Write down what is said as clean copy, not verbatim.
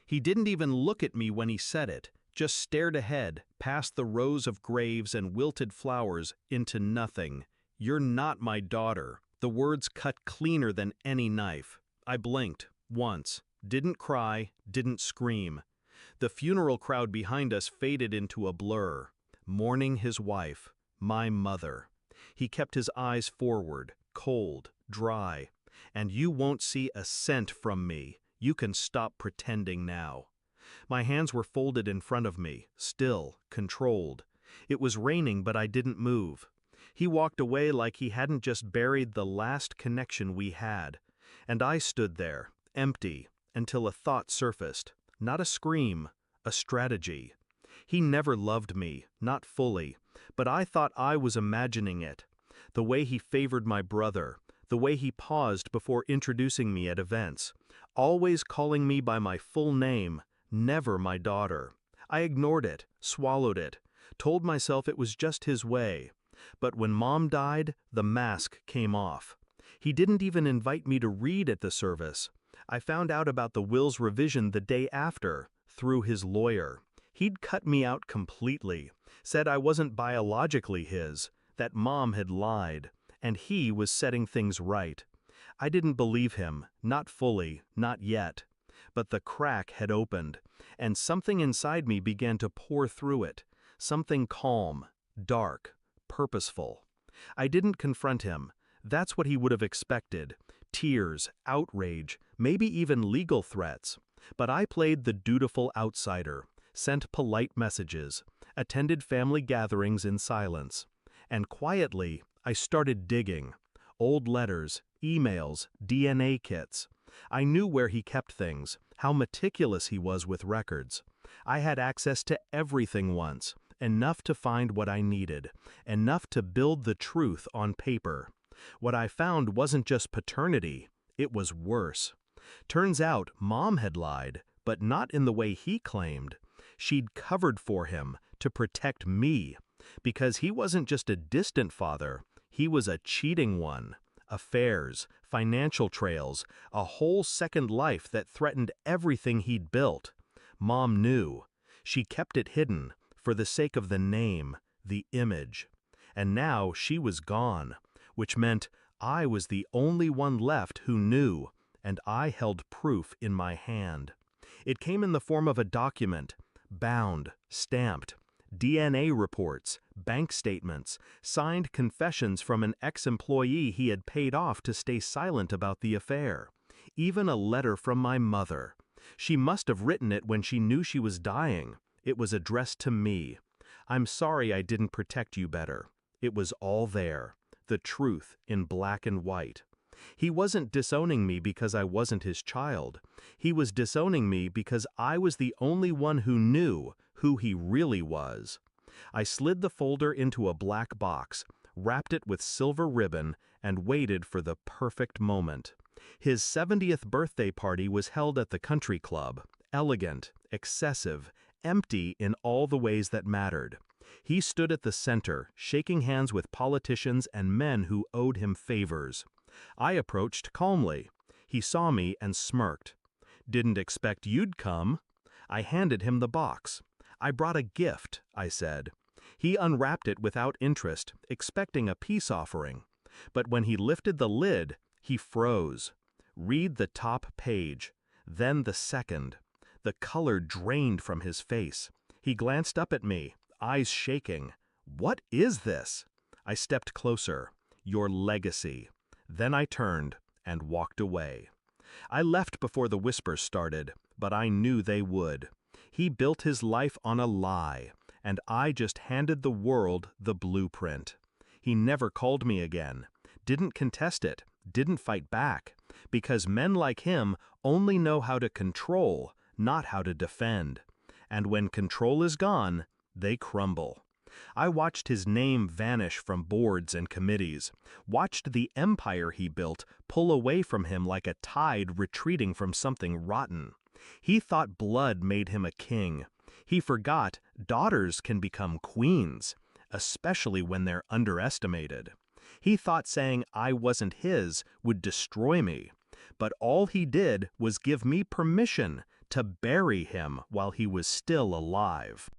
He didn't even look at me when he said it, just stared ahead, past the rows of graves and wilted flowers, into nothing. "You're not my daughter." The words cut cleaner than any knife. I blinked, once, didn't cry, didn't scream. The funeral crowd behind us faded into a blur. Mourning his wife, my mother. He kept his eyes forward, cold, dry. "And you won't see a cent from me. You can stop pretending now." My hands were folded in front of me, still, controlled. It was raining, but I didn't move. He walked away like he hadn't just buried the last connection we had. And I stood there, empty, until a thought surfaced. Not a scream, a strategy. He never loved me, not fully, but I thought I was imagining it. The way he favored my brother, the way he paused before introducing me at events, always calling me by my full name, never my daughter. I ignored it, swallowed it, told myself it was just his way. But when Mom died, the mask came off. He didn't even invite me to read at the service. I found out about the will's revision the day after, through his lawyer. He'd cut me out completely, said I wasn't biologically his, that Mom had lied, and he was setting things right. I didn't believe him, not fully, not yet. But the crack had opened, and something inside me began to pour through it, something calm, dark, purposeful. I didn't confront him. That's what he would have expected. Tears, outrage, maybe even legal threats. But I played the dutiful outsider, sent polite messages, attended family gatherings in silence. And quietly, I started digging. Old letters, emails, DNA kits. I knew where he kept things, how meticulous he was with records. I had access to everything once, enough to find what I needed, enough to build the truth on paper. What I found wasn't just paternity, it was worse. Turns out Mom had lied, but not in the way he claimed. She'd covered for him to protect me, because he wasn't just a distant father, he was a cheating one. Affairs, financial trails, a whole second life that threatened everything he'd built. Mom knew. She kept it hidden, for the sake of the name, the image. And now she was gone, which meant I was the only one left who knew, and I held proof in my hand. It came in the form of a document, bound, stamped, DNA reports, bank statements, signed confessions from an ex-employee he had paid off to stay silent about the affair. Even a letter from my mother. She must have written it when she knew she was dying. It was addressed to me. "I'm sorry I didn't protect you better." It was all there. The truth in black and white. He wasn't disowning me because I wasn't his child. He was disowning me because I was the only one who knew who he really was. I slid the folder into a black box, wrapped it with silver ribbon, and waited for the perfect moment. His 70th birthday party was held at the country club, elegant, excessive, empty in all the ways that mattered. He stood at the center, shaking hands with politicians and men who owed him favors. I approached calmly. He saw me and smirked. "Didn't expect you'd come." I handed him the box. "I brought a gift," I said. He unwrapped it without interest, expecting a peace offering. But when he lifted the lid, he froze. Read the top page, then the second. The color drained from his face. He glanced up at me, eyes shaking. "What is this?" I stepped closer. "Your legacy." Then I turned and walked away. I left before the whispers started, but I knew they would. He built his life on a lie, and I just handed the world the blueprint. He never called me again, didn't contest it, didn't fight back, because men like him only know how to control, not how to defend. And when control is gone, they crumble. I watched his name vanish from boards and committees, watched the empire he built pull away from him like a tide retreating from something rotten. He thought blood made him a king. He forgot daughters can become queens, especially when they're underestimated. He thought saying I wasn't his would destroy me, but all he did was give me permission to bury him while he was still alive.